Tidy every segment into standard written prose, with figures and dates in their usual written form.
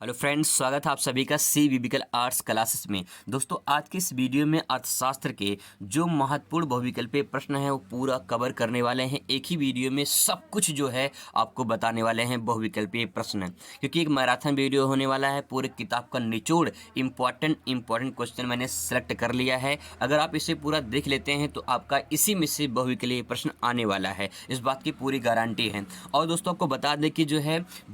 Hello friends, स्वागत है आप सभी का सी विविकल आर्ट्स क्लासेस में। दोस्तों, आज के इस वीडियो में अर्थशास्त्र के जो महत्वपूर्ण बहुविकल्पीय प्रश्न हैं वो पूरा कवर करने वाले हैं। एक ही वीडियो में सब कुछ जो है आपको बताने वाले हैं बहुविकल्पीय प्रश्न, क्योंकि एक मैराथन वीडियो होने वाला है। पूरे किताब का निचोड़ इंपॉर्टेंट क्वेश्चन मैंने सेलेक्ट कर लिया है। अगर आप इसे पूरा देख लेते हैं तो आपका इसी में से बहुविकल्पीय प्रश्न आने वाला है, इस बात की पूरी गारंटी है। और दोस्तों, आपको बता दें कि जो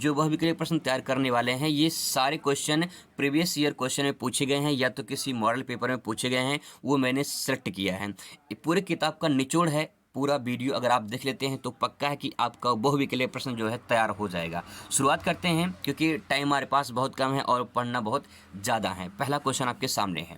बहुविकल्पीय प्रश्न तैयार करने वाले हैं ये सारे क्वेश्चन प्रीवियस ईयर क्वेश्चन में पूछे गए हैं या तो किसी मॉडल पेपर में पूछे गए हैं, वो मैंने सेलेक्ट किया है। पूरे किताब का निचोड़ है। पूरा वीडियो अगर आप देख लेते हैं तो पक्का है कि आपका बहुविकल्पीय प्रश्न जो है तैयार हो जाएगा। शुरुआत करते हैं, क्योंकि टाइम हमारे पास बहुत कम है और पढ़ना बहुत ज़्यादा है। पहला क्वेश्चन आपके सामने है,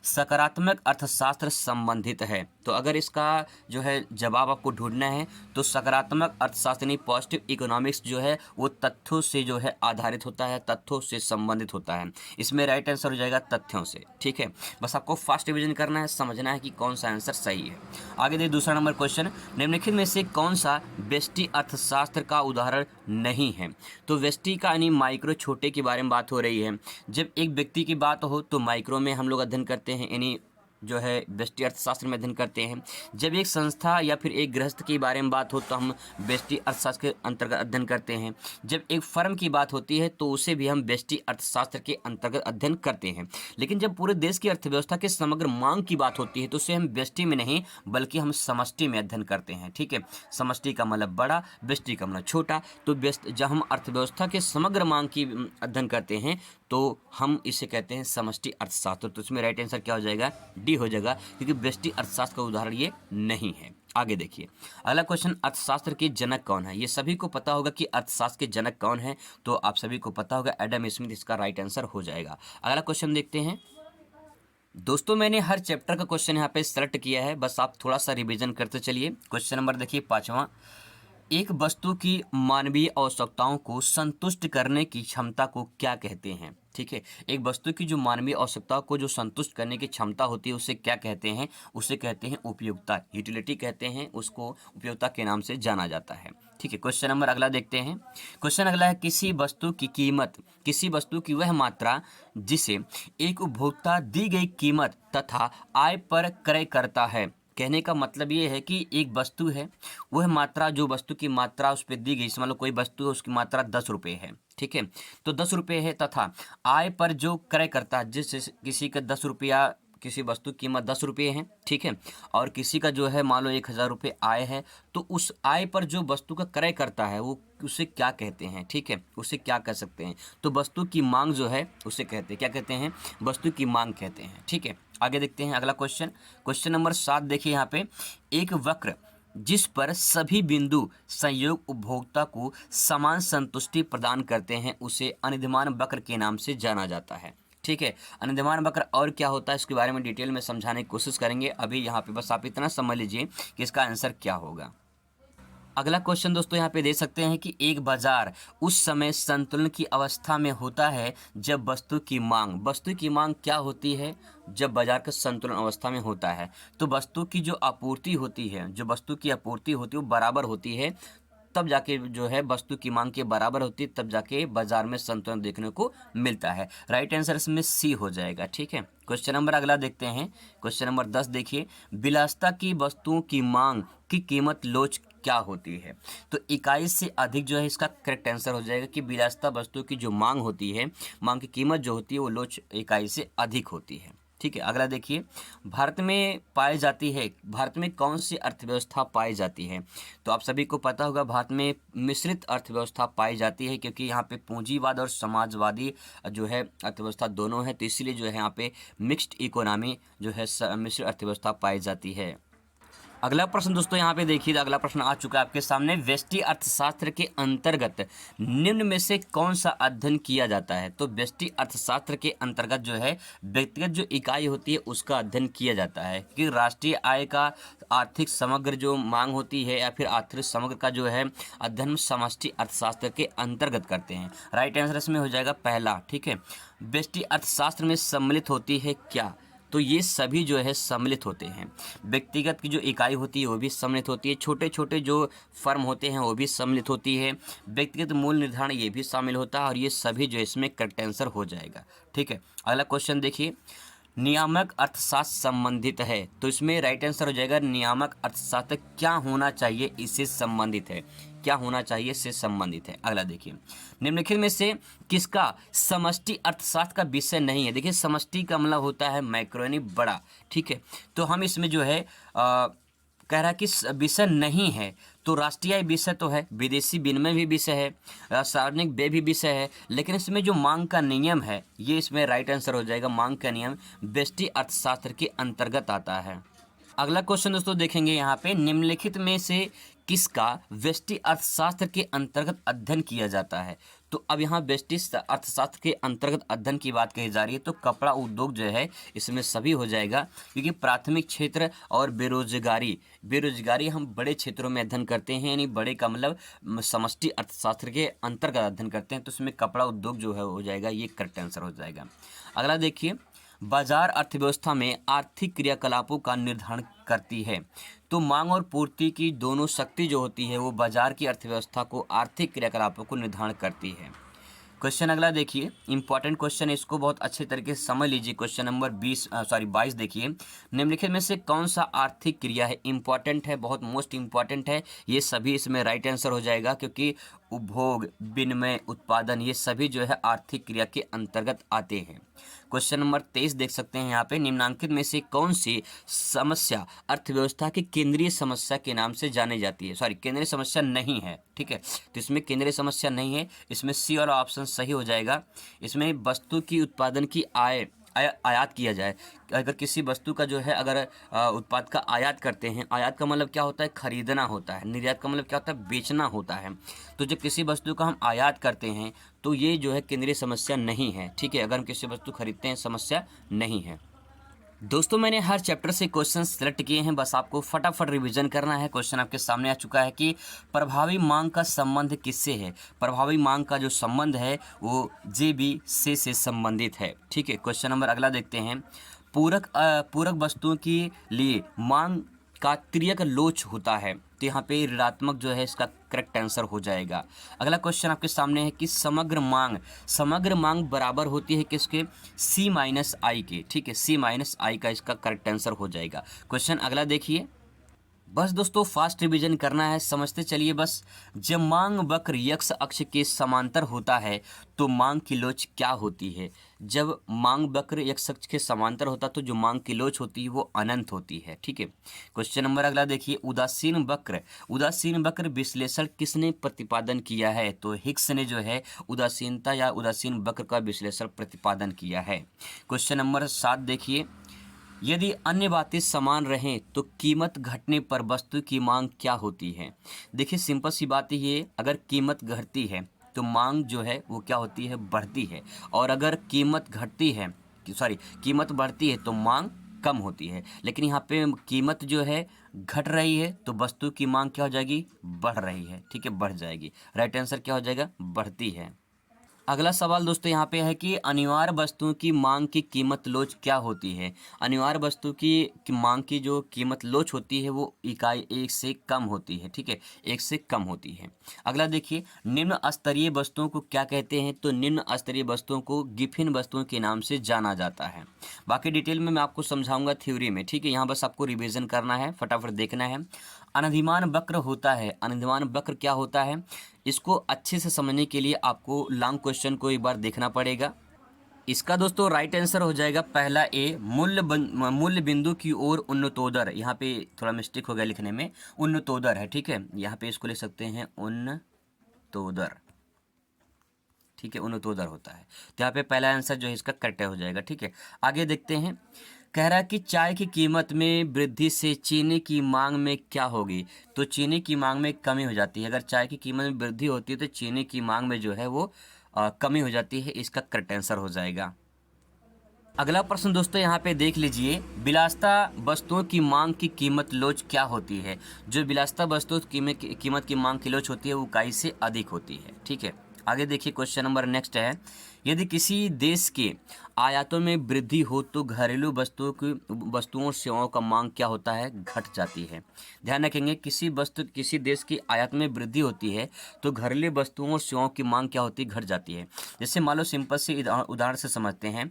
सकारात्मक अर्थशास्त्र संबंधित है। तो अगर इसका जो है जवाब आपको ढूंढना है तो सकारात्मक अर्थशास्त्र यानी पॉजिटिव इकोनॉमिक्स जो है वो तथ्यों से जो है आधारित होता है, तथ्यों से संबंधित होता है। इसमें राइट आंसर हो जाएगा तथ्यों से। ठीक है, बस आपको फास्ट रिवीजन करना है, समझना है कि कौन सा आंसर सही है। आगे देखिए दूसरा नंबर क्वेश्चन, निम्नलिखित में से कौन सा व्यष्टि अर्थशास्त्र का उदाहरण नहीं है। तो व्यष्टि का यानी माइक्रो, छोटे के बारे में बात हो रही है। जब एक व्यक्ति की बात हो तो माइक्रो में हम लोग अध्ययन करते हैं, यानी जो है व्यष्टि अर्थशास्त्र में अध्ययन करते हैं। जब एक संस्था या फिर एक गृहस्थ के बारे में बात हो तो हम व्यष्टि अर्थशास्त्र के अंतर्गत अध्ययन करते हैं। जब एक फर्म की बात होती है तो उसे भी हम व्यष्टि अर्थशास्त्र के अंतर्गत अध्ययन करते हैं। लेकिन जब पूरे देश की अर्थव्यवस्था के समग्र मांग की बात होती है तो उसे हम व्यष्टि में नहीं बल्कि हम समष्टि में अध्ययन करते हैं। ठीक है, समष्टि का मतलब बड़ा, व्यष्टि का मतलब छोटा। तो जब हम अर्थव्यवस्था के समग्र मांग की अध्ययन करते हैं तो हम इसे कहते हैं समष्टि अर्थशास्त्र। तो इसमें राइट आंसर क्या हो जाएगा? डी हो जाएगा, क्योंकि व्यष्टि अर्थशास्त्र का उदाहरण ये नहीं है। आगे देखिए अगला क्वेश्चन, अर्थशास्त्र के जनक कौन है। ये सभी को पता होगा कि अर्थशास्त्र के जनक कौन है, तो आप सभी को पता होगा एडम स्मिथ इसका राइट आंसर हो जाएगा। अगला क्वेश्चन देखते हैं। दोस्तों, मैंने हर चैप्टर का क्वेश्चन यहाँ पे सेलेक्ट किया है, बस आप थोड़ा सा रिवीजन करते चलिए। क्वेश्चन नंबर देखिए 5वां, एक वस्तु की मानवीय आवश्यकताओं को संतुष्ट करने की क्षमता को क्या कहते हैं। ठीक है, एक वस्तु की जो मानवीय आवश्यकताओं को जो संतुष्ट करने की क्षमता होती है उसे क्या कहते हैं? उसे कहते हैं उपयोगिता, यूटिलिटी कहते हैं उसको, उपयोगिता के नाम से जाना जाता है। ठीक है, क्वेश्चन नंबर अगला देखते हैं। क्वेश्चन अगला है, किसी वस्तु की कीमत, किसी वस्तु की वह मात्रा जिसे एक उपभोक्ता दी गई कीमत तथा आय पर क्रय करता है। कहने का मतलब ये है कि एक वस्तु है, वह मात्रा, जो वस्तु की मात्रा उस पर दी गई, मान लो कोई वस्तु है उसकी मात्रा 10 रुपये है। ठीक है, तो 10 रुपये है तथा आय पर जो क्रय करता है, जिस किसी का 10 रुपया, किसी वस्तु की कीमत 10 रुपये है। ठीक है, और किसी का जो है मान लो 1000 रुपये आय है, तो उस आय पर जो वस्तु का क्रय करता है वो उसे क्या कहते हैं? ठीक है, उसे क्या कह सकते हैं? तो वस्तु की मांग जो है उसे कहते हैं, क्या कहते हैं? वस्तु की मांग कहते हैं। ठीक है, आगे देखते हैं अगला क्वेश्चन। क्वेश्चन नंबर 7 देखिए यहाँ पे, एक वक्र जिस पर सभी बिंदु संयोग उपभोक्ता को समान संतुष्टि प्रदान करते हैं उसे अनिर्देमान वक्र के नाम से जाना जाता है। ठीक है, अनिर्देमान वक्र और क्या होता है इसके बारे में डिटेल में समझाने की कोशिश करेंगे। अभी यहाँ पे बस आप इतना समझ लीजिए कि इसका आंसर क्या होगा। अगला क्वेश्चन दोस्तों यहाँ पे दे सकते हैं कि एक बाजार उस समय संतुलन की अवस्था में होता है जब वस्तु की मांग क्या होती है? जब बाजार का संतुलन अवस्था में होता है तो वस्तु की जो आपूर्ति होती है, जो वस्तु की आपूर्ति होती है वो बराबर होती है, तब जाके जो है वस्तु की मांग के बराबर होती है, तब जाके बाजार में संतुलन देखने को मिलता है। राइट आंसर इसमें सी हो जाएगा। ठीक है, क्वेश्चन नंबर अगला देखते हैं। क्वेश्चन नंबर 10 देखिए, विलासिता की वस्तुओं की मांग की कीमत लोच क्या होती है। तो इकाई से अधिक जो है इसका करेक्ट आंसर हो जाएगा कि विलासिता वस्तु की जो मांग होती है, मांग की कीमत जो होती है वो लोच इकाई से अधिक होती है। ठीक है, अगला देखिए, भारत में पाई जाती है, भारत में कौन सी अर्थव्यवस्था पाई जाती है। तो आप सभी को पता होगा भारत में मिश्रित अर्थव्यवस्था पाई जाती है, क्योंकि यहाँ पे पूंजीवाद और समाजवादी जो है अर्थव्यवस्था दोनों है, तो इसलिए जो है यहाँ पे मिक्स्ड इकोनॉमी जो है मिश्रित अर्थव्यवस्था पाई जाती है। अगला प्रश्न दोस्तों यहाँ पे देखिए, अगला प्रश्न आ चुका है आपके सामने, व्यष्टि अर्थशास्त्र के अंतर्गत निम्न में से कौन सा अध्ययन किया जाता है। तो व्यष्टि अर्थशास्त्र के अंतर्गत जो है व्यक्तिगत जो इकाई होती है उसका अध्ययन किया जाता है, कि राष्ट्रीय आय का आर्थिक समग्र जो मांग होती है या फिर आर्थिक समग्र का जो है अध्ययन समष्टि अर्थशास्त्र के अंतर्गत करते हैं। राइट आंसर इसमें हो जाएगा पहला। ठीक है, व्यष्टि अर्थशास्त्र में सम्मिलित होती है क्या? तो ये सभी जो है सम्मिलित होते हैं। व्यक्तिगत की जो इकाई होती है वो भी सम्मिलित होती है, छोटे छोटे जो फर्म होते हैं वो भी सम्मिलित होती है, व्यक्तिगत मूल्य निर्धारण ये भी शामिल होता है, और ये सभी जो है इसमें करेक्ट आंसर हो जाएगा। ठीक है, अगला क्वेश्चन देखिए, नियामक अर्थशास्त्र संबंधित है, तो इसमें राइट आंसर हो जाएगा नियामक अर्थशास्त्र क्या होना चाहिए इससे संबंधित है, क्या होना चाहिए से संबंधित है। अगला देखिए, निम्नलिखित में से किसका समष्टि अर्थशास्त्र का विषय नहीं है। देखिए समष्टि का मतलब होता है मैक्रो यानी बड़ा। ठीक है, तो हम इसमें जो है कह रहा है कि विषय नहीं है, तो राष्ट्रीय आय विषय तो है, विदेशी विनिमय भी विषय है, सार्वजनिक व्यय भी विषय है, लेकिन इसमें जो मांग का नियम है ये इसमें राइट आंसर हो जाएगा। मांग का नियम व्यष्टि अर्थशास्त्र के अंतर्गत आता है। अगला क्वेश्चन दोस्तों देखेंगे यहाँ पे, निम्नलिखित में से किसका व्यष्टि अर्थशास्त्र के अंतर्गत अध्ययन किया जाता है। तो अब यहाँ व्यष्टि अर्थशास्त्र के अंतर्गत अध्ययन की बात कही जा रही है, तो कपड़ा उद्योग जो है इसमें सभी हो जाएगा, क्योंकि प्राथमिक क्षेत्र और बेरोजगारी हम बड़े क्षेत्रों में अध्ययन करते हैं, यानी बड़े का मतलब समष्टि अर्थशास्त्र के अंतर्गत अध्ययन करते हैं, तो इसमें कपड़ा उद्योग जो है हो जाएगा, ये करेक्ट आंसर हो जाएगा। अगला देखिए, बाजार अर्थव्यवस्था में आर्थिक क्रियाकलापों का निर्धारण करती है, तो मांग और पूर्ति की दोनों शक्ति जो होती है वो बाजार की अर्थव्यवस्था को आर्थिक क्रियाकलापों को निर्धारण करती है। क्वेश्चन अगला देखिए, इंपॉर्टेंट क्वेश्चन है, इसको बहुत अच्छे तरीके से समझ लीजिए। क्वेश्चन नंबर 22 देखिए, निम्नलिखित में से कौन सा आर्थिक क्रिया है, इंपॉर्टेंट है, बहुत मोस्ट इंपॉर्टेंट है, ये सभी इसमें राइट आंसर हो जाएगा, क्योंकि उपभोग, विनिमय, उत्पादन ये सभी जो है आर्थिक क्रिया के अंतर्गत आते हैं। क्वेश्चन नंबर 23 देख सकते हैं यहाँ पे, निम्नांकित में से कौन सी समस्या अर्थव्यवस्था की केंद्रीय समस्या के नाम से जानी जाती है। केंद्रीय समस्या नहीं है। ठीक है, तो इसमें केंद्रीय समस्या नहीं है, इसमें सी वाला ऑप्शन सही हो जाएगा। इसमें वस्तु की उत्पादन की आयात किया जाए, अगर किसी वस्तु का जो है अगर उत्पाद का आयात करते हैं, आयात का मतलब क्या होता है, खरीदना होता है, निर्यात का मतलब क्या होता है, बेचना होता है। तो जब किसी वस्तु का हम आयात करते हैं तो ये जो है केंद्रीय समस्या नहीं है। ठीक है, अगर हम किसी वस्तु खरीदते हैं समस्या नहीं है। दोस्तों मैंने हर चैप्टर से क्वेश्चन सेलेक्ट किए हैं, बस आपको फटाफट रिवीजन करना है। क्वेश्चन आपके सामने आ चुका है कि प्रभावी मांग का संबंध किससे है। प्रभावी मांग का जो संबंध है वो जेबी से संबंधित है। ठीक है, क्वेश्चन नंबर अगला देखते हैं, पूरक वस्तुओं के लिए मांग का तिर्यक लोच होता है, तो यहाँ पे ऋणात्मक जो है इसका करेक्ट आंसर हो जाएगा। अगला क्वेश्चन आपके सामने है कि समग्र मांग बराबर होती है किसके, सी माइनस आई के। ठीक है, सी माइनस आई का इसका करेक्ट आंसर हो जाएगा। क्वेश्चन अगला देखिए, बस दोस्तों फास्ट रिवीजन करना है, समझते चलिए बस। जब मांग वक्र एक्स अक्ष के समांतर होता है तो मांग की लोच क्या होती है। जब मांग वक्र एक्स अक्ष के समांतर होता है तो जो मांग की लोच होती है वो अनंत होती है। ठीक है, क्वेश्चन नंबर अगला देखिए, उदासीन वक्र विश्लेषण किसने प्रतिपादन किया है। तो हिग्स ने जो है उदासीनता या उदासीन वक्र का विश्लेषण प्रतिपादन किया है। क्वेश्चन नंबर 7 देखिए, यदि अन्य बातें समान रहें तो कीमत घटने पर वस्तु की मांग क्या होती है। देखिए सिंपल सी बात ये, अगर कीमत घटती है तो मांग जो है वो क्या होती है, बढ़ती है, और अगर कीमत कीमत बढ़ती है तो मांग कम होती है। लेकिन यहाँ पे कीमत जो है घट रही है तो वस्तु की मांग क्या हो जाएगी, बढ़ रही है। ठीक है, बढ़ जाएगी। राइट आंसर क्या हो जाएगा, बढ़ती है। अगला सवाल दोस्तों यहाँ पे है कि अनिवार्य वस्तुओं की मांग की कीमत लोच क्या होती है। अनिवार्य वस्तु की मांग की जो कीमत लोच होती है वो इकाई 1 से कम होती है। ठीक है, 1 से कम होती है। अगला देखिए, निम्न स्तरीय वस्तुओं को क्या कहते हैं। तो निम्न स्तरीय वस्तुओं को गिफिन वस्तुओं के नाम से जाना जाता है। बाकी डिटेल में मैं आपको समझाऊंगा थ्योरी में। ठीक है, यहाँ बस आपको रिविजन करना है, फटाफट देखना है। अनधिमान वक्र होता है, अनधिमान वक्र क्या होता है, इसको अच्छे से समझने के लिए आपको लॉन्ग क्वेश्चन को एक बार देखना पड़ेगा। इसका दोस्तों राइट आंसर हो जाएगा पहला ए, मूल्य बिंदु की ओर उन्नतोदर। यहाँ पे थोड़ा मिस्टेक हो गया लिखने में, उन्नतोदर है। ठीक है, यहाँ पे इसको लिख सकते हैं उन्नतोदर। ठीक है, उन्नतोदर होता है, तो यहाँ पे पहला आंसर जो है इसका करेक्ट हो जाएगा। ठीक है, आगे देखते हैं। कह रहा है कि चाय की कीमत में वृद्धि से चीनी की मांग में क्या होगी। तो चीनी की मांग में कमी हो जाती है। अगर चाय की कीमत में वृद्धि होती है तो चीनी की मांग में जो है वो कमी हो जाती है। इसका करेक्ट आंसर हो जाएगा। अगला प्रश्न दोस्तों यहाँ पे देख लीजिए, विलासिता वस्तुओं की मांग की कीमत लोच क्या होती है। जो विलासिता वस्तुओं की कीमत की मांग की लोच होती है वो इकाई से अधिक होती है। ठीक है, आगे देखिए क्वेश्चन नंबर नेक्स्ट है यदि किसी देश के आयातों में वृद्धि हो तो घरेलू वस्तुओं और सेवाओं का मांग क्या होता है, घट जाती है। ध्यान रखेंगे, किसी देश की आयात में वृद्धि होती है तो घरेलू वस्तुओं और सेवाओं की मांग क्या होती है, घट जाती है। जैसे मान लो सिंपल से उदाहरण से समझते हैं,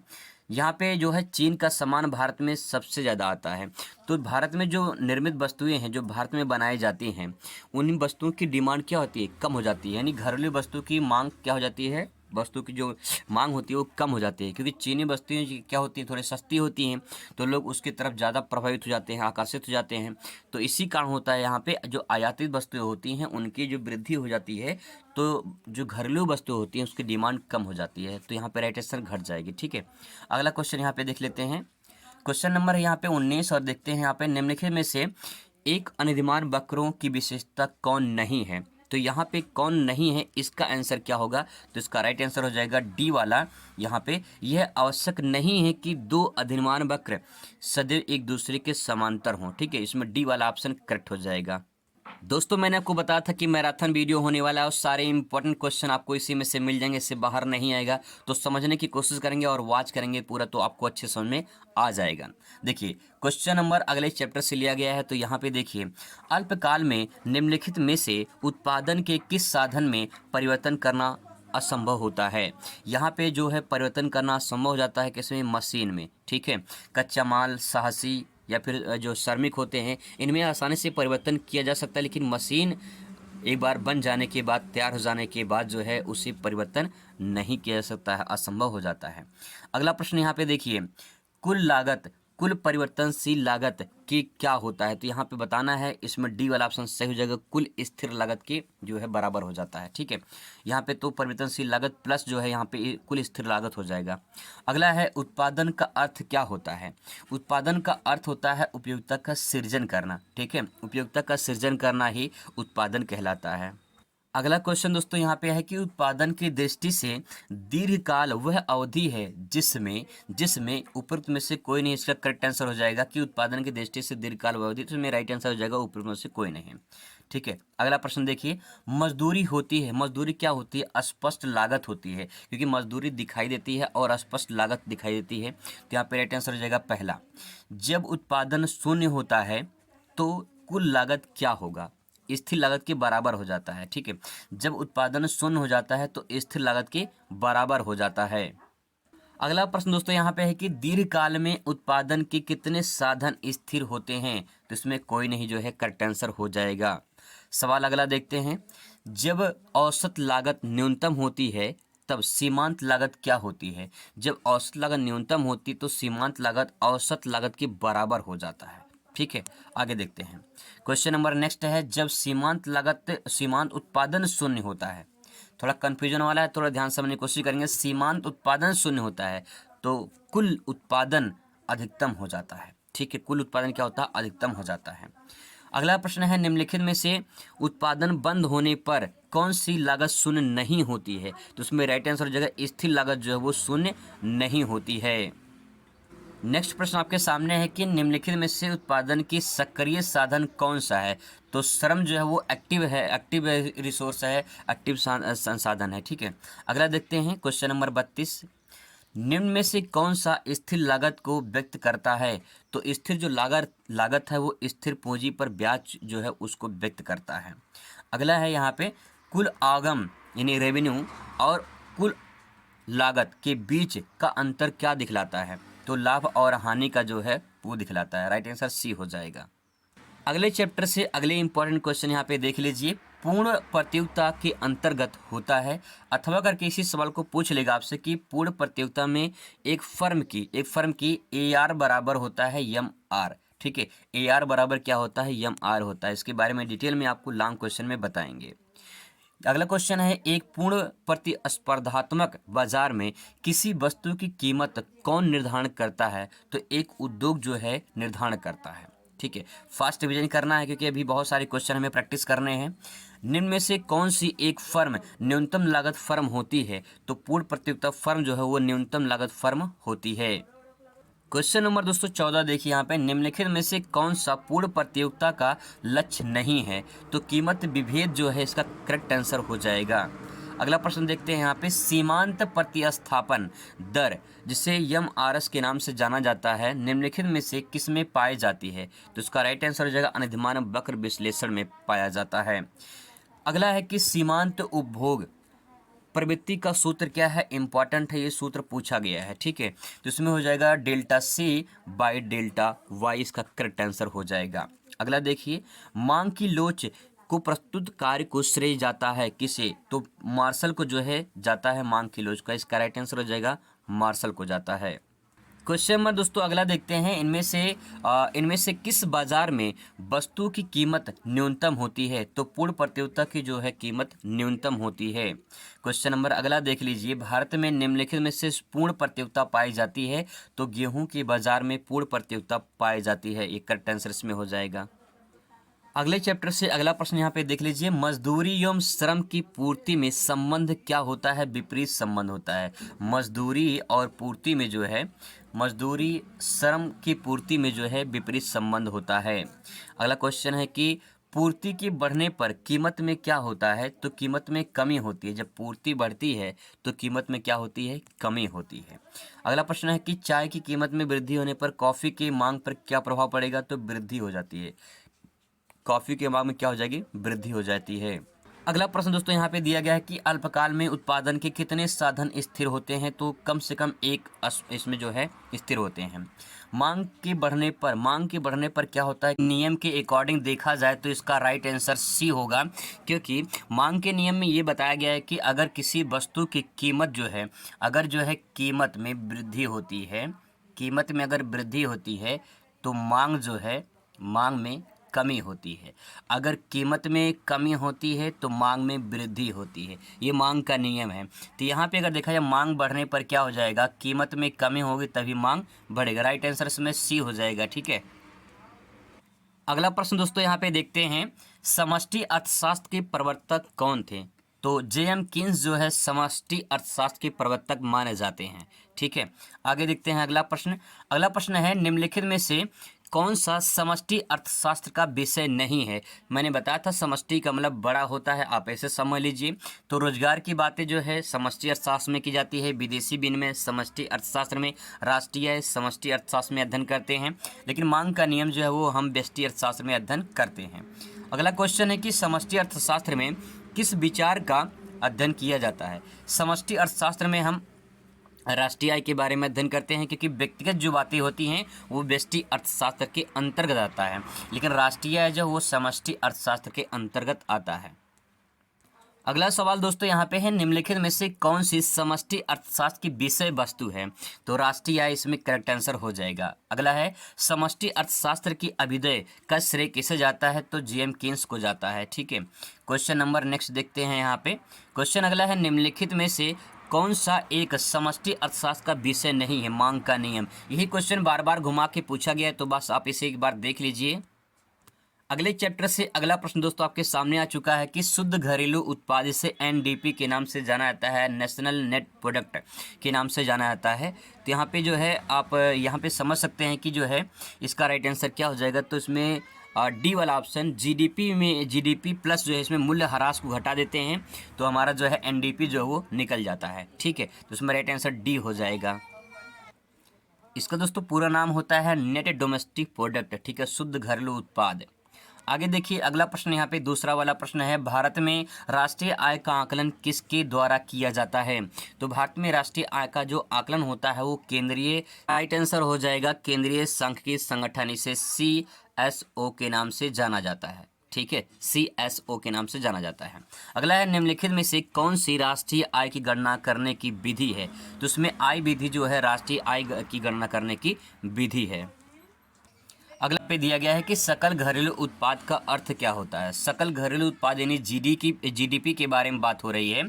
यहाँ पे जो है चीन का सामान भारत में सबसे ज़्यादा आता है, तो भारत में जो निर्मित वस्तुएं हैं जो भारत में बनाई जाती हैं उन वस्तुओं की डिमांड क्या होती है, कम हो जाती है। यानी घरेलू वस्तु की मांग क्या हो जाती है, वस्तु की जो मांग होती है वो कम हो जाती है, क्योंकि चीनी वस्तुएं क्या होती हैं, थोड़ी सस्ती होती हैं, तो लोग उसकी तरफ ज़्यादा प्रभावित हो जाते हैं, आकर्षित हो जाते हैं। तो इसी कारण होता है यहाँ पे जो आयातित वस्तुएं होती हैं उनकी जो वृद्धि हो जाती है तो जो घरेलू वस्तुएं होती हैं उसकी डिमांड कम हो जाती है, तो यहाँ पे राइट आंसर घट जाएगी। ठीक है, अगला क्वेश्चन यहाँ पे देख लेते हैं। क्वेश्चन नंबर है यहाँ पे 19 और देखते हैं यहाँ पे, निम्नलिखित में से एक अनिर्दिमान वक्रों की विशेषता कौन नहीं है। तो यहाँ पे कौन नहीं है, इसका आंसर क्या होगा, तो इसका राइट आंसर हो जाएगा डी वाला। यहाँ पे यह आवश्यक नहीं है कि दो अनिर्दिमान वक्र सदैव एक दूसरे के समांतर हों। ठीक है, इसमें डी वाला ऑप्शन करेक्ट हो जाएगा। दोस्तों मैंने आपको बताया था कि मैराथन वीडियो होने वाला है और सारे इंपॉर्टेंट क्वेश्चन आपको इसी में से मिल जाएंगे, इससे बाहर नहीं आएगा। तो समझने की कोशिश करेंगे और वॉच करेंगे पूरा, तो आपको अच्छे समझ में आ जाएगा। देखिए क्वेश्चन नंबर अगले चैप्टर से लिया गया है, तो यहाँ पे देखिए, अल्पकाल में निम्नलिखित में से उत्पादन के किस साधन में परिवर्तन करना असंभव होता है। यहाँ पे जो है परिवर्तन करना असंभव हो जाता है किसमें, मशीन में। ठीक है, कच्चा माल, साहसी या फिर जो श्रमिक होते हैं इनमें आसानी से परिवर्तन किया जा सकता है, लेकिन मशीन एक बार बन जाने के बाद, तैयार हो जाने के बाद जो है उसे परिवर्तन नहीं किया जा सकता है, असंभव हो जाता है। अगला प्रश्न यहाँ पे देखिए, कुल लागत, कुल परिवर्तनशील लागत की क्या होता है। तो यहाँ पे बताना है, इसमें डी वाला ऑप्शन सही हो जाएगा, कुल स्थिर लागत के जो है बराबर हो जाता है। ठीक है, यहाँ पे तो परिवर्तनशील लागत प्लस जो है यहाँ पे कुल स्थिर लागत हो जाएगा। अगला है, उत्पादन का अर्थ क्या होता है। उत्पादन का अर्थ होता है उपयोगिता का सृजन करना। ठीक है, उपयोगिता का सृजन करना ही उत्पादन कहलाता है। अगला क्वेश्चन दोस्तों यहाँ पे है कि उत्पादन की दृष्टि से दीर्घकाल वह अवधि है जिसमें जिसमें उपरोक्त में से कोई नहीं। इसका करेक्ट आंसर हो जाएगा कि उत्पादन की दृष्टि से दीर्घकाल वह अवधि, तो इसमें राइट आंसर हो जाएगा उपरोक्त में से कोई नहीं। ठीक है, अगला प्रश्न देखिए, मजदूरी होती है, मजदूरी क्या होती है, स्पष्ट लागत होती है, क्योंकि मजदूरी दिखाई देती है और स्पष्ट लागत दिखाई देती है। तो यहाँ पे राइट आंसर हो जाएगा पहला। जब उत्पादन शून्य होता है तो कुल लागत क्या होगा, स्थिर लागत के बराबर हो जाता है। ठीक है, जब उत्पादन शून्य हो जाता है तो स्थिर लागत के बराबर हो जाता है। अगला प्रश्न दोस्तों यहाँ पे है कि दीर्घकाल में उत्पादन के कितने साधन स्थिर होते हैं। तो इसमें कोई नहीं जो है करेक्ट आंसर हो जाएगा। सवाल अगला देखते हैं, जब औसत लागत न्यूनतम होती है तब सीमांत लागत क्या होती है। जब औसत लागत न्यूनतम होती तो सीमांत लागत औसत लागत के बराबर हो जाता है। ठीक है, आगे देखते हैं। क्वेश्चन नंबर नेक्स्ट है, जब सीमांत उत्पादन शून्य होता है। थोड़ा कंफ्यूजन वाला है, थोड़ा ध्यान समझने की कोशिश करेंगे। सीमांत उत्पादन शून्य होता है तो कुल उत्पादन अधिकतम हो जाता है। ठीक है, कुल उत्पादन क्या होता है, अधिकतम हो जाता है। अगला प्रश्न है, निम्नलिखित में से उत्पादन बंद होने पर कौन सी लागत शून्य नहीं होती है। तो उसमें राइट आंसर हो जाएगा स्थिर लागत जो है वो शून्य नहीं होती है। नेक्स्ट प्रश्न आपके सामने है कि निम्नलिखित में से उत्पादन की सक्रिय साधन कौन सा है। तो श्रम जो है वो एक्टिव है, एक्टिव रिसोर्स है, एक्टिव संसाधन है। ठीक है, अगला देखते हैं क्वेश्चन नंबर 32, निम्न में से कौन सा स्थिर लागत को व्यक्त करता है। तो स्थिर जो लागत है वो स्थिर पूंजी पर ब्याज जो है उसको व्यक्त करता है। अगला है यहाँ पे, कुल आगम यानी रेवेन्यू और कुल लागत के बीच का अंतर क्या दिखलाता है। तो लाभ और हानि का जो है वो दिखलाता है। राइट आंसर सी हो जाएगा। अगले चैप्टर से अगले इंपॉर्टेंट क्वेश्चन यहाँ पे देख लीजिए, पूर्ण प्रतियोगिता के अंतर्गत होता है। अथवा करके इसी सवाल को पूछ लेगा आपसे कि पूर्ण प्रतियोगिता में एक फर्म की AR बराबर होता है MR। ठीक है, AR बराबर क्या होता है, MR होता है। इसके बारे में डिटेल में आपको लॉन्ग क्वेश्चन में बताएंगे। अगला क्वेश्चन है, एक पूर्ण प्रतिस्पर्धात्मक बाजार में किसी वस्तु की कीमत कौन निर्धारण करता है। तो एक उद्योग जो है निर्धारण करता है। ठीक है, फास्ट रिवीजन करना है क्योंकि अभी बहुत सारे क्वेश्चन हमें प्रैक्टिस करने हैं। निम्न में से कौन सी एक फर्म न्यूनतम लागत फर्म होती है। तो पूर्ण प्रतियोगिता फर्म जो है वो न्यूनतम लागत फर्म होती है। क्वेश्चन नंबर दोस्तों 14 देखिए यहाँ पे, निम्नलिखित में से कौन सा पूर्ण प्रतियोगिता का लक्ष्य नहीं है। तो कीमत विभेद जो है इसका करेक्ट आंसर हो जाएगा। अगला प्रश्न देखते हैं यहाँ पे, सीमांत प्रतिस्थापन दर जिसे एमआरएस के नाम से जाना जाता है निम्नलिखित में से किस में पाई जाती है? तो इसका राइट आंसर हो जाएगा अनुधिमान वक्र विश्लेषण में पाया जाता है। अगला है कि सीमांत उपभोग प्रवृत्ति का सूत्र क्या है? इंपॉर्टेंट है, ये सूत्र पूछा गया है, ठीक है। तो इसमें हो जाएगा delta C by delta Y, इसका करेक्ट आंसर हो जाएगा। अगला देखिए, मांग की लोच को प्रस्तुत कार्य को श्रेय जाता है किसे? तो मार्शल को जो है जाता है मांग की लोच का, इसका राइट आंसर हो जाएगा मार्शल को जाता है। क्वेश्चन नंबर दोस्तों अगला देखते हैं, इनमें से किस बाजार में वस्तु की कीमत न्यूनतम होती है? तो पूर्ण प्रतियोगिता की जो है कीमत न्यूनतम होती है। क्वेश्चन नंबर अगला देख लीजिए, भारत में निम्नलिखित में से पूर्ण प्रतियोगिता पाई जाती है? तो गेहूं के बाजार में पूर्ण प्रतियोगिता पाई जाती है, ये करेक्ट आंसर इसमें हो जाएगा। अगले चैप्टर से अगला प्रश्न यहाँ पे देख लीजिए, मजदूरी एवं श्रम की पूर्ति में संबंध क्या होता है? विपरीत संबंध होता है। मजदूरी और पूर्ति में जो है, मजदूरी श्रम की पूर्ति में जो है विपरीत संबंध होता है। अगला क्वेश्चन है कि पूर्ति के बढ़ने पर कीमत में क्या होता है? तो कीमत में कमी होती है। जब पूर्ति बढ़ती है तो कीमत में क्या होती है? कमी होती है। अगला प्रश्न है कि चाय की कीमत में वृद्धि होने पर कॉफ़ी की मांग पर क्या प्रभाव पड़ेगा? तो वृद्धि हो जाती है। कॉफ़ी के मांग में क्या हो जाएगी? वृद्धि हो जाती है। अगला प्रश्न दोस्तों यहाँ पे दिया गया है कि अल्पकाल में उत्पादन के कितने साधन स्थिर होते हैं? तो कम से कम एक इसमें जो है स्थिर होते हैं। मांग के बढ़ने पर क्या होता है? नियम के अकॉर्डिंग देखा जाए तो इसका राइट आंसर सी होगा, क्योंकि मांग के नियम में ये बताया गया है कि अगर किसी वस्तु की कीमत जो है, अगर जो है कीमत में वृद्धि होती है, कीमत में अगर वृद्धि होती है तो मांग जो है, मांग में कमी होती है। अगर कीमत में कमी होती है तो मांग में वृद्धि होती है, ये मांग का नियम है। तो यहाँ पे अगर देखा जाए मांग बढ़ने पर क्या हो जाएगा? कीमत में कमी होगी तभी मांग बढ़ेगा। राइट आंसर इसमें सी हो जाएगा, ठीक है। अगला प्रश्न दोस्तों यहाँ पे देखते हैं, समष्टि अर्थशास्त्र के प्रवर्तक कौन थे? तो जेएम कीन्स जो है समष्टि अर्थशास्त्र के प्रवर्तक माने जाते हैं, ठीक है। आगे देखते हैं अगला प्रश्न। अगला प्रश्न है, निम्नलिखित में से कौन सा समष्टि अर्थशास्त्र का विषय नहीं है? मैंने बताया था समष्टि का मतलब बड़ा होता है, आप ऐसे समझ लीजिए। तो रोजगार की बातें जो है समष्टि अर्थशास्त्र में की जाती है, विदेशी विनिमय समष्टि अर्थशास्त्र में, राष्ट्रीय समष्टि अर्थशास्त्र में अध्ययन करते हैं, लेकिन मांग का नियम जो है वो हम व्यष्टि अर्थशास्त्र में अध्ययन करते हैं। अगला क्वेश्चन है कि समष्टि अर्थशास्त्र में किस विचार का अध्ययन किया जाता है? समष्टि अर्थशास्त्र में हम राष्ट्रीय आय के बारे में अध्ययन करते हैं, क्योंकि व्यक्तिगत जो बातें होती हैं वो व्यष्टि अर्थशास्त्र के अंतर्गत आता है, लेकिन राष्ट्रीय आय जो वो समष्टि अर्थशास्त्र के अंतर्गत आता है। अगला सवाल दोस्तों यहाँ पे है, निम्नलिखित में से कौन सी समष्टि अर्थशास्त्र की विषय वस्तु है? तो राष्ट्रीय आय इसमें करेक्ट आंसर हो जाएगा। अगला है, समष्टि अर्थशास्त्र की अभ्युदय का श्रेय किसे जाता है? तो जेएम कीन्स को जाता है, ठीक है। क्वेश्चन नंबर नेक्स्ट देखते हैं यहाँ पे। क्वेश्चन अगला है, निम्नलिखित में से कौन सा एक समष्टि अर्थशास्त्र का विषय नहीं है? मांग का नियम। यही क्वेश्चन बार बार घुमा के पूछा गया है, तो बस आप इसे एक बार देख लीजिए। अगले चैप्टर से अगला प्रश्न दोस्तों आपके सामने आ चुका है कि शुद्ध घरेलू उत्पाद, इसे एनडीपी के नाम से जाना जाता है, नेशनल नेट प्रोडक्ट के नाम से जाना जाता है। तो यहाँ पे जो है आप यहाँ पे समझ सकते हैं कि जो है इसका राइट आंसर क्या हो जाएगा। तो इसमें डी वाला ऑप्शन, जीडीपी प्लस जो है इसमें मूल्य ह्रास को घटा देते हैं तो हमारा जो है एनडीपी जो है वो निकल जाता है, ठीक है। तो इसमें राइट आंसर डी हो जाएगा। इसका दोस्तों पूरा नाम होता है नेट डोमेस्टिक प्रोडक्ट, ठीक है, शुद्ध घरेलू उत्पाद। आगे देखिए अगला प्रश्न, यहाँ पे दूसरा वाला प्रश्न है, भारत में राष्ट्रीय आय का आकलन किसके द्वारा किया जाता है? तो भारत में राष्ट्रीय आय का जो आकलन होता है वो केंद्रीय, राइट आंसर हो जाएगा केंद्रीय सांख्यिकी संगठन, इसे CSO के नाम से जाना जाता है, ठीक है, CSO के नाम से जाना जाता है। अगला है, निम्नलिखित में से कौन सी राष्ट्रीय आय की गणना करने की विधि है? तो उसमें आय विधि जो है राष्ट्रीय आय की गणना करने की विधि है। अगला पे दिया गया है कि सकल घरेलू उत्पाद का अर्थ क्या होता है? सकल घरेलू उत्पाद यानी जीडीपी के बारे में बात हो रही है।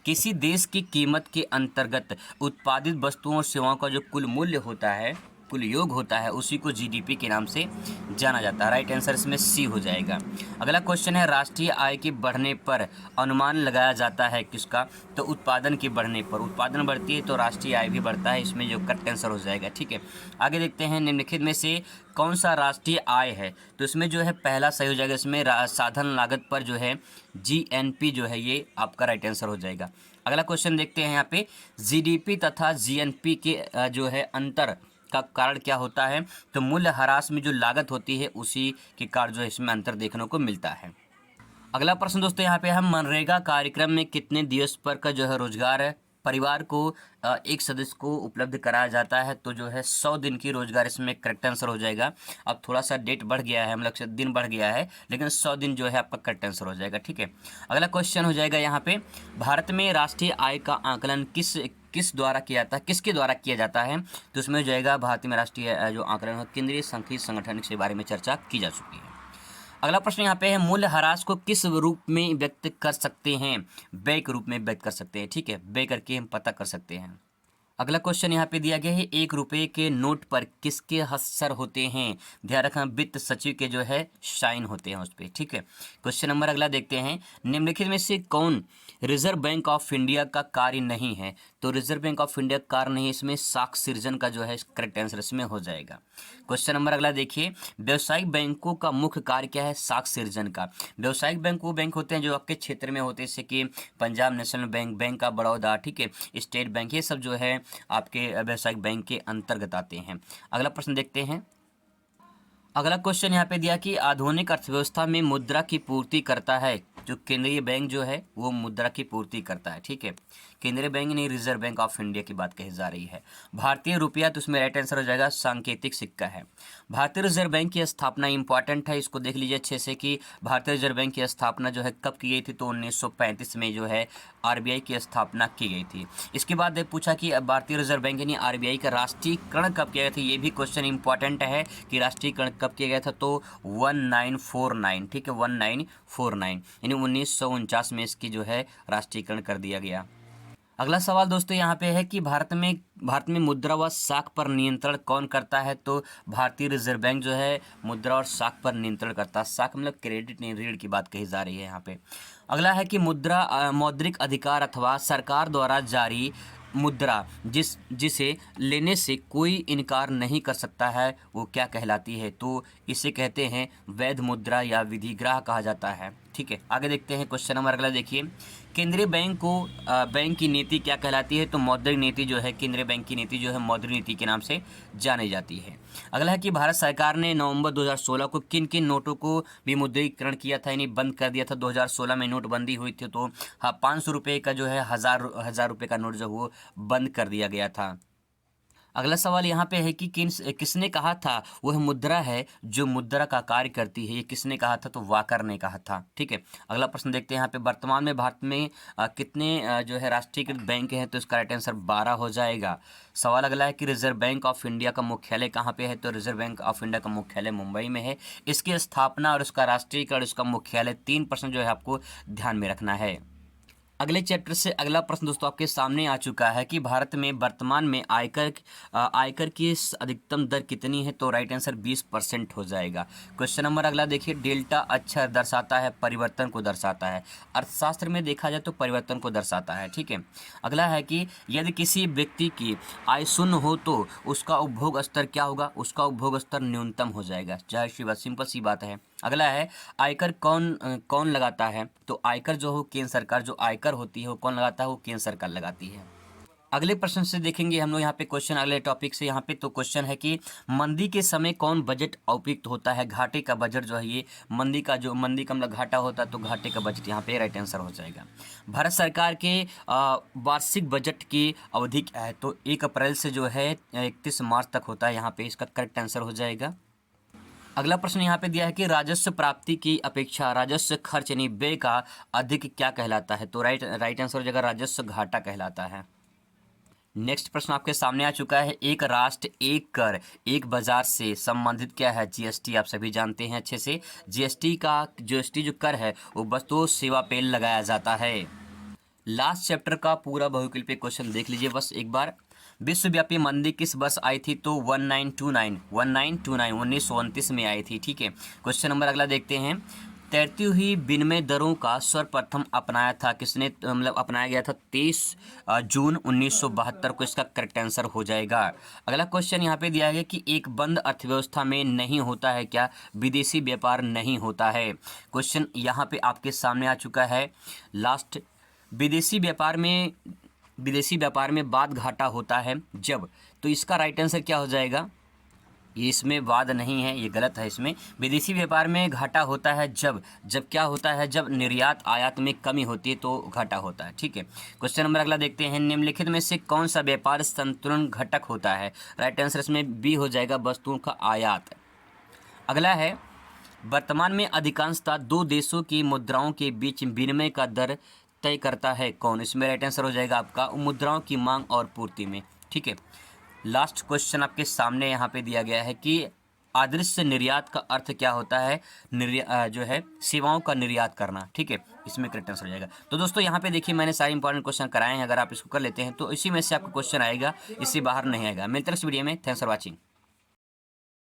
किसी देश की कीमत के अंतर्गत उत्पादित वस्तुओं और सेवाओं का जो कुल मूल्य होता है कुल योग होता है उसी को जीडीपी के नाम से जाना जाता है। राइट आंसर इसमें सी हो जाएगा। अगला क्वेश्चन है राष्ट्रीय आय के बढ़ने पर अनुमान लगाया जाता है किसका, तो उत्पादन के बढ़ने पर। उत्पादन बढ़ती है तो राष्ट्रीय आय भी बढ़ता है, इसमें जो करेक्ट आंसर हो जाएगा। ठीक है, आगे देखते हैं निम्नलिखित में से कौन सा राष्ट्रीय आय है, तो इसमें जो है पहला सही हो जाएगा। इसमें साधन लागत पर जो है जीएनपी जो है ये आपका राइट आंसर हो जाएगा। अगला क्वेश्चन देखते हैं यहाँ पे जीडीपी तथा जीएनपी के जो है अंतर का कारण क्या होता है, तो मूल्य ह्रास में जो लागत होती है उसी के कारण जो है इसमें अंतर देखने को मिलता है। अगला प्रश्न दोस्तों यहाँ पे हम मनरेगा कार्यक्रम में कितने दिवस पर का जो है रोजगार है परिवार को एक सदस्य को उपलब्ध कराया जाता है, तो जो है 100 दिन की रोजगार इसमें करेक्ट आंसर हो जाएगा। अब थोड़ा सा डेट बढ़ गया है, मतलब से दिन बढ़ गया है, लेकिन 100 दिन जो है आपका करेक्ट आंसर हो जाएगा। ठीक है, अगला क्वेश्चन हो जाएगा यहाँ पे भारत में राष्ट्रीय आय का आकलन किस द्वारा किया जाता है, किसके द्वारा किया जाता है, तो उसमें हो जाएगा भारत में राष्ट्रीय जो आकलन है केंद्रीय सांख्यिकी संगठन के बारे में चर्चा की जा चुकी है। अगला प्रश्न यहाँ पे है मूल्य ह्रास को किस रूप में व्यक्त कर सकते हैं, व्यय के रूप में व्यक्त कर सकते हैं। ठीक है, व्यय करके हम पता कर सकते हैं। अगला क्वेश्चन यहाँ पे दिया गया है 1 रुपये के नोट पर किसके हस्ताक्षर होते हैं, ध्यान रखना वित्त सचिव के जो है साइन होते हैं उस पर। ठीक है, क्वेश्चन नंबर अगला देखते हैं निम्नलिखित में से कौन रिजर्व बैंक ऑफ इंडिया का कार्य नहीं है, तो रिजर्व बैंक ऑफ इंडिया का कार्य नहीं है, इसमें साख सृजन का जो है करेक्ट आंसर इसमें हो जाएगा। क्वेश्चन नंबर अगला देखिए व्यावसायिक बैंकों का मुख्य कार्य क्या है, साख सृजन का। व्यावसायिक बैंक वो बैंक होते हैं जो आपके क्षेत्र में होते हैं, जैसे कि Punjab national bank, bank of Baroda, ठीक है, स्टेट बैंक, ये सब जो है आपके व्यावसायिक बैंक के अंतर्गत आते हैं। अगला प्रश्न देखते हैं। अगला क्वेश्चन यहाँ पे दिया कि आधुनिक अर्थव्यवस्था में मुद्रा की पूर्ति करता है, जो केंद्रीय बैंक जो है वो मुद्रा की पूर्ति करता है। ठीक है, केंद्रीय बैंक नहीं, रिजर्व बैंक ऑफ इंडिया की बात कही जा रही है। भारतीय रुपया, तो उसमें राइट आंसर हो जाएगा सांकेतिक सिक्का है। भारतीय रिजर्व बैंक की स्थापना इंपॉर्टेंट है, इसको देख लीजिए अच्छे से कि भारतीय रिजर्व बैंक की स्थापना जो है कब की गई थी, तो 1935 में जो है आरबीआई की स्थापना की गई थी। इसके बाद पूछा कि भारतीय रिजर्व बैंक यानी आरबीआई का राष्ट्रीयकरण कब किया गया था, ये भी क्वेश्चन इंपॉर्टेंट है कि राष्ट्रीयकरण कब किया गया था, तो 1949। ठीक है, 1949 यानी 1949 में इसकी जो है राष्ट्रीयकरण कर दिया गया। अगला सवाल दोस्तों यहाँ पे है कि भारत में मुद्रा व साख पर नियंत्रण कौन करता है, तो भारतीय रिजर्व बैंक जो है मुद्रा और साख पर नियंत्रण करता है। साख मतलब क्रेडिट नहीं, ऋण की बात कही जा रही है यहाँ पे। अगला है कि मौद्रिक अधिकार अथवा सरकार द्वारा जारी मुद्रा जिसे लेने से कोई इनकार नहीं कर सकता है वो क्या कहलाती है, तो इसे कहते हैं वैध मुद्रा या विधिग्राह कहा जाता है। ठीक है, आगे देखते हैं क्वेश्चन नंबर अगला देखिए केंद्रीय बैंक को बैंक की नीति क्या कहलाती है, तो मौद्रिक नीति जो है केंद्रीय बैंक की नीति जो है मौद्रिक नीति के नाम से जानी जाती है। अगला है कि भारत सरकार ने नवंबर 2016 को किन किन नोटों को विमुद्रीकरण किया था, यानी बंद कर दिया था। 2016 में नोटबंदी हुई थी, तो हाँ 500 रुपये का जो है हजार रुपये का नोट जो वो बंद कर दिया गया था। अगला सवाल यहाँ पे है कि किसने कहा था वह मुद्रा है जो मुद्रा का कार्य करती है, ये किसने कहा था, तो वाकर ने कहा था। ठीक है, अगला प्रश्न देखते हैं यहाँ पे वर्तमान में भारत में कितने जो है राष्ट्रीयकृत बैंक हैं, तो इसका राइट आंसर 12 हो जाएगा। सवाल अगला है कि रिजर्व बैंक ऑफ इंडिया का मुख्यालय कहाँ पे है, तो रिजर्व बैंक ऑफ इंडिया का मुख्यालय मुंबई में है। इसकी स्थापना और उसका राष्ट्रीयकरण, उसका मुख्यालय 3% जो है आपको ध्यान में रखना है। अगले चैप्टर से अगला प्रश्न दोस्तों आपके सामने आ चुका है कि भारत में वर्तमान में आयकर की अधिकतम दर कितनी है, तो राइट आंसर 20% हो जाएगा। क्वेश्चन नंबर अगला देखिए डेल्टा अक्षर दर्शाता है परिवर्तन को दर्शाता है, अर्थशास्त्र में देखा जाए तो परिवर्तन को दर्शाता है। ठीक है, अगला है कि यदि किसी व्यक्ति की आय शून्य हो तो उसका उपभोग स्तर क्या होगा, उसका उपभोग स्तर न्यूनतम हो जाएगा। जाहिर सी बात, सिंपल सी बात है। अगला है आयकर कौन लगाता है, तो आयकर जो हो केंद्र सरकार, जो आयकर होती है वो कौन लगाता है, वो केंद्र सरकार लगाती है। अगले प्रश्न से देखेंगे हम लोग यहाँ पे क्वेश्चन अगले टॉपिक से यहाँ पे, तो क्वेश्चन है कि मंदी के समय कौन बजट उपयुक्त होता है, घाटे का बजट जो है ये मंदी का मतलब घाटा होता है, तो घाटे का बजट यहाँ पे राइट आंसर हो जाएगा। भारत सरकार के वार्षिक बजट की अवधि क्या है, तो 1 अप्रैल से जो है 31 मार्च तक होता है, यहाँ पे इसका करेक्ट आंसर हो जाएगा। अगला प्रश्न यहाँ पे दिया है कि राजस्व प्राप्ति की अपेक्षा राजस्व खर्च यानी व्यय का अधिक क्या कहलाता है, तो राइट आंसर हो जाएगा राजस्व घाटा कहलाता है। नेक्स्ट प्रश्न आपके सामने आ चुका है एक राष्ट्र एक कर एक बाजार से संबंधित क्या है, जीएसटी। आप सभी जानते हैं अच्छे से जीएसटी जो कर है वो वस्तु सेवा पे लगाया जाता है। लास्ट चैप्टर का पूरा बहुविकल्पीय क्वेश्चन देख लीजिए बस एक बार। विश्वव्यापी मंदी किस वर्ष आई थी? तो 1929 में आई थी। ठीक है, क्वेश्चन नंबर अगला देखते हैं। तैरती हुई विनिमय दरों का सर्वप्रथम अपनाया था किसने? मतलब अपनाया गया था 23 जून 1972 को। इसका करेक्ट आंसर हो जाएगा। अगला क्वेश्चन यहाँ पे दिया गया कि एक बंद अर्थव्यवस्था में नहीं होता है क्या? विदेशी व्यापार नहीं होता है। क्वेश्चन यहाँ पे आपके सामने आ चुका है। लास्ट, विदेशी व्यापार में वाद घाटा होता है जब, तो इसका राइट आंसर क्या हो जाएगा? ये इसमें वाद नहीं है, ये गलत है। इसमें विदेशी व्यापार में घाटा होता है जब क्या होता है? जब निर्यात आयात में कमी होती है तो घाटा होता है। ठीक है, क्वेश्चन नंबर अगला देखते हैं। निम्नलिखित में से कौन सा व्यापार संतुलन घटक होता है? राइट आंसर इसमें बी हो जाएगा, वस्तुओं का आयात। अगला है, वर्तमान में अधिकांशतः दो देशों की मुद्राओं के बीच विनिमय का दर तय करता है कौन? इसमें राइट आंसर हो जाएगा आपका मुद्राओं की मांग और पूर्ति में। ठीक है, लास्ट क्वेश्चन आपके सामने यहाँ पे दिया गया है कि अदृश्य निर्यात का अर्थ क्या होता है? जो है सेवाओं का निर्यात करना। ठीक है, इसमें करेक्ट आंसर हो जाएगा। तो दोस्तों यहाँ पे देखिए मैंने सारे इंपॉर्टेंट क्वेश्चन कराए हैं। अगर आप इसको कर लेते हैं तो इसी में से आपको क्वेश्चन आएगा, इससे बाहर नहीं आएगा। मिलते हैं इस वीडियो में। Thanks for watching.